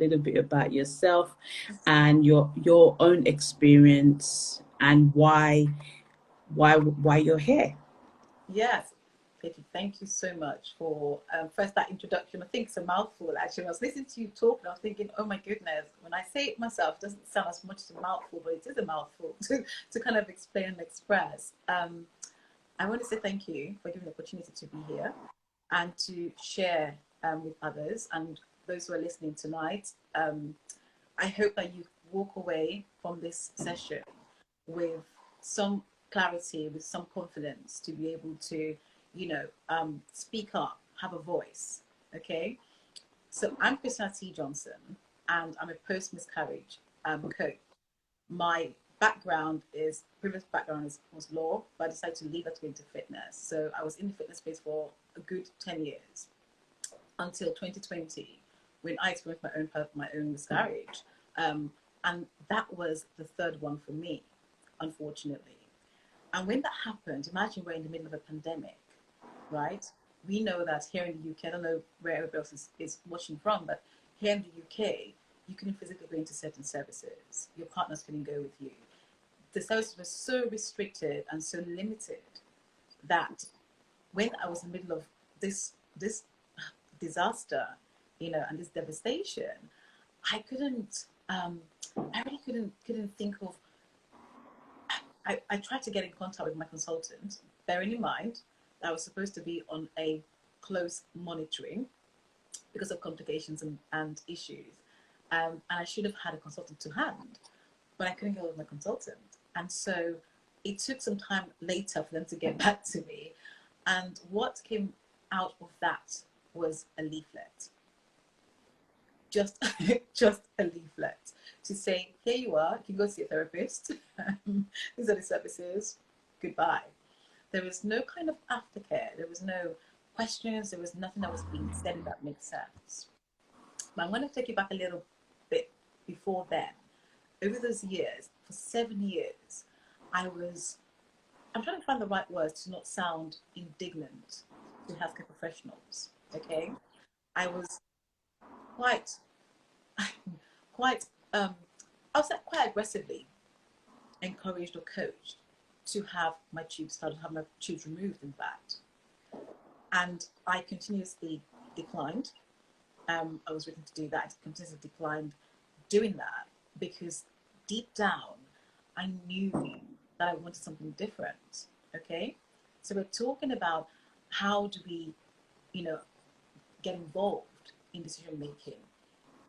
little bit about yourself and your own experience and why you're here. Yes. Thank you so much for first that introduction. I think it's a mouthful actually. I was listening to you talk and I was thinking, oh my goodness, when I say it myself, it doesn't sound as much as a mouthful, but it is a mouthful to kind of explain and express. I want to say thank you for giving the opportunity to be here and to share with others and those who are listening tonight. I hope that you walk away from this session with some clarity, with some confidence to be able to, speak up, have a voice. Okay. So I'm Christiana T. Johnson, and I'm a post-miscarriage coach. My previous background was law, but I decided to leave that to go into fitness. So I was in the fitness space for a good 10 years until 2020, when I experienced my own miscarriage. And that was the third one for me, unfortunately. And when that happened, imagine we're in the middle of a pandemic, right? We know that here in the UK, I don't know where everybody else is watching from, but here in the UK, you couldn't physically go into certain services. Your partners couldn't go with you. The services were so restricted and so limited that when I was in the middle of this disaster, and this devastation, I couldn't. I really couldn't think of. I tried to get in contact with my consultant, bearing in mind that I was supposed to be on a close monitoring because of complications and issues. And I should have had a consultant to hand, but I couldn't get hold of my consultant. And so it took some time later for them to get back to me. And what came out of that was a leaflet. Just, just a leaflet to say, here you are, you can go see a therapist. These are the services, goodbye. There was no kind of aftercare. There was no questions. There was nothing that was being said, if that makes sense. But I'm going to take you back a little bit before then. Over those years, for 7 years, I'm trying to find the right words to not sound indignant to healthcare professionals, okay? I was quite, quite, I was quite aggressively encouraged or coached to have my tubes removed, in fact. And I continuously declined. I was written to do that. I continuously declined doing that because deep down, I knew that I wanted something different. Okay, so we're talking about how do we, get involved in decision making.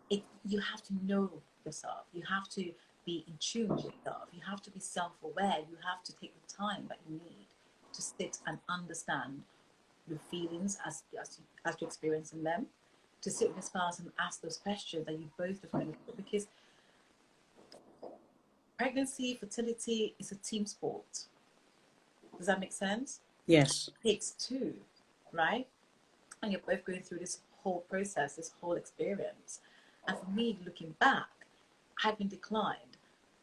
You have to know yourself. You have to be in tune with yourself. You have to be self-aware. You have to take the time that you need to sit and understand your feelings as you're experiencing them, to sit with your spouse and ask those questions that you both define, because pregnancy, fertility is a team sport. Does that make sense? Yes. It takes two, right? And you're both going through this whole process, this whole experience. And for me, looking back, having declined,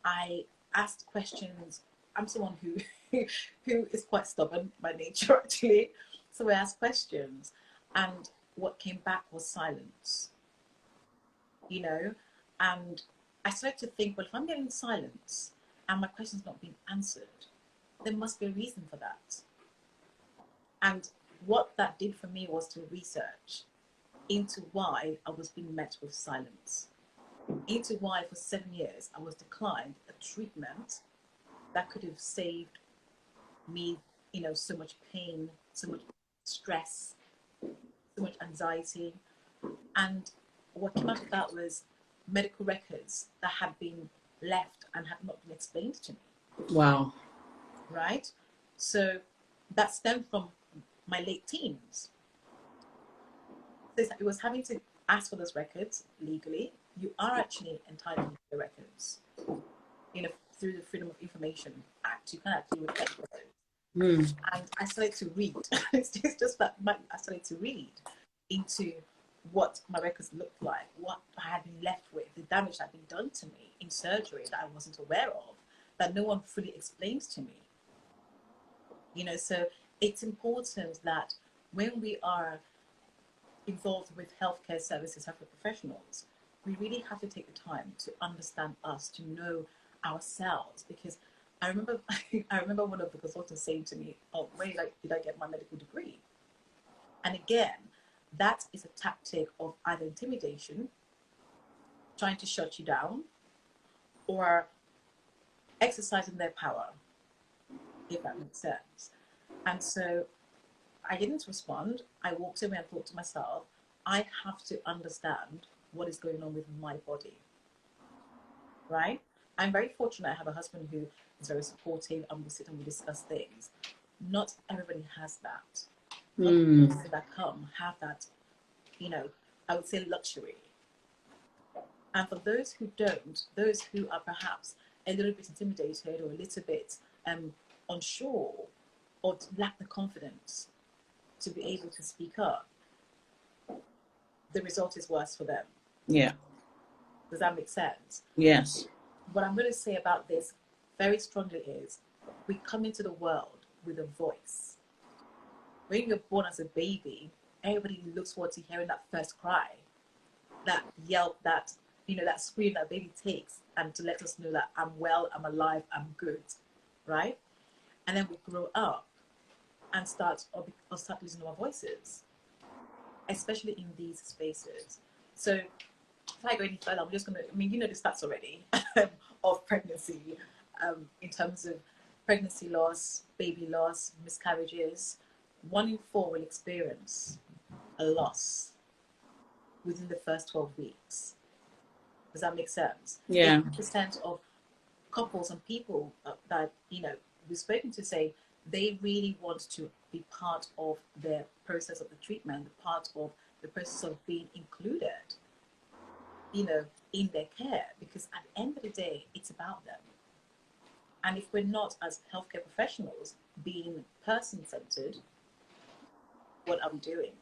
I asked questions. I'm someone who is quite stubborn by nature, actually. So I asked questions, and what came back was silence. And I started to think, well, if I'm getting silence and my question's not being answered, there must be a reason for that. And what that did for me was to research into why I was being met with silence, into why for 7 years I was declined a treatment that could have saved me, so much pain, so much stress, so much anxiety. And what came out of that was medical records that had been left and had not been explained to me. Wow. Right? So that stemmed from my late teens. So it was having to ask for those records legally. You are actually entitled to the records, through the Freedom of Information Act. You can actually request those. And I started to read. It's just that I started to read into what my records looked like, what I had been left with, the damage that had been done to me in surgery that I wasn't aware of, that no one fully explains to me. So it's important that when we are involved with healthcare services, healthcare professionals, we really have to take the time to understand us, to know ourselves. Because I remember, I remember one of the consultants saying to me, "Oh, where did I get my medical degree?" And again, that is a tactic of either intimidation, trying to shut you down, or exercising their power, if that makes sense. And so I didn't respond. I walked away and thought to myself, I have to understand what is going on with my body, right? I'm very fortunate I have a husband who is very supportive, and we sit and we discuss things. Not everybody has that. Not people that come have that, you know, I would say luxury. And for those who don't, those who are perhaps a little bit intimidated or a little bit unsure or lack the confidence to be able to speak up, the result is worse for them. Yeah. Does that make sense? Yes. What I'm going to say about this very strongly is we come into the world with a voice. When you're born as a baby, everybody looks forward to hearing that first cry, that yelp, that, you know, that scream that baby takes, and to let us know that I'm well, I'm alive, I'm good, right? And then we grow up and start losing our voices, especially in these spaces. So if I go any further, I'm just going to, I mean, you know the stats already of pregnancy, in terms of pregnancy loss, baby loss, miscarriages. 1 in 4 will experience a loss within the first 12 weeks. Does that make sense? Yeah. 80% of couples and people that, you know, we've spoken to say they really want to be part of the process of the treatment, part of the process of being included, you know, in their care, because at the end of the day, it's about them. And if we're not, as healthcare professionals, being person-centered, what are we doing?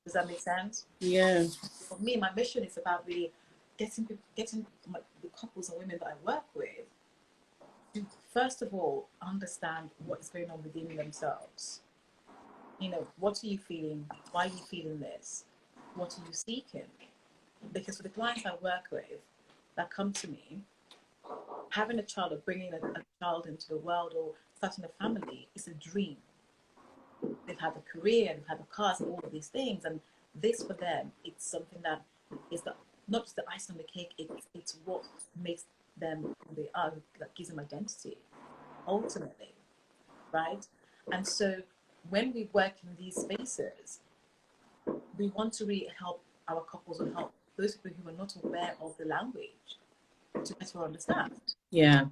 Does that make sense? Yeah. For me, my mission is about really getting the couples and women that I work with to, first of all, understand what is going on within themselves. You know, what are you feeling? Why are you feeling this? What are you seeking? Because for the clients I work with that come to me, having a child or bringing a child into the world or starting a family is a dream. They've had a career, they've had a cars, and all of these things, and this for them, it's something that is not just the icing on the cake. It's what makes them who they are, that gives them identity, ultimately, right? And so when we work in these spaces, we want to really help our couples, or help those people who are not aware of the language to better understand. Yeah.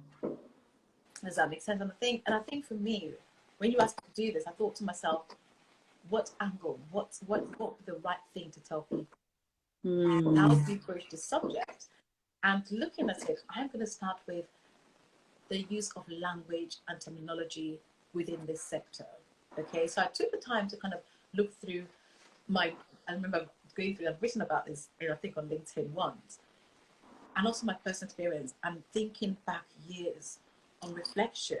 Does that make sense? And I think for me, when you asked me to do this, I thought to myself, what angle, what the right thing to tell people, and how do we approach this subject? And looking at it, I'm going to start with the use of language and terminology within this sector. Okay, so I took the time to kind of look through I remember going through, I've written about this, I think on LinkedIn once, and also my personal experience, and thinking back years on reflection,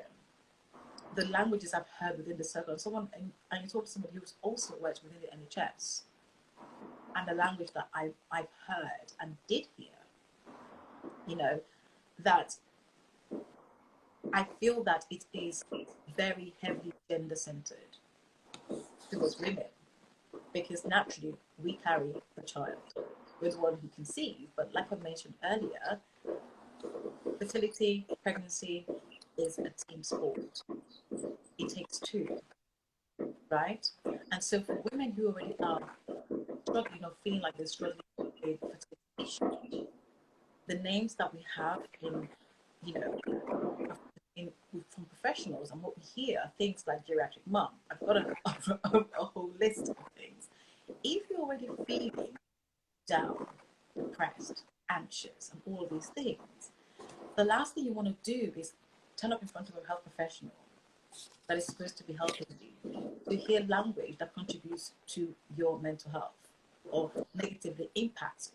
the languages I've heard within the circle, and you talk to somebody who's also worked within the NHS, and the language that I've heard and did hear, you know, that I feel that it is very heavily gender-centered towards women, because naturally we carry the child. We're the one who conceive, but like I mentioned earlier, fertility, pregnancy is a team sport. It takes two, right? And so for women who already are struggling or feeling like they're struggling with fertility issues, the names that we have in, you know, from professionals and what we hear are things like geriatric mum. I've got a whole list of things. If you're already feeling down, depressed, anxious, and all of these things, the last thing you want to do is turn up in front of a health professional that is supposed to be helping you to hear language that contributes to your mental health or negatively impacts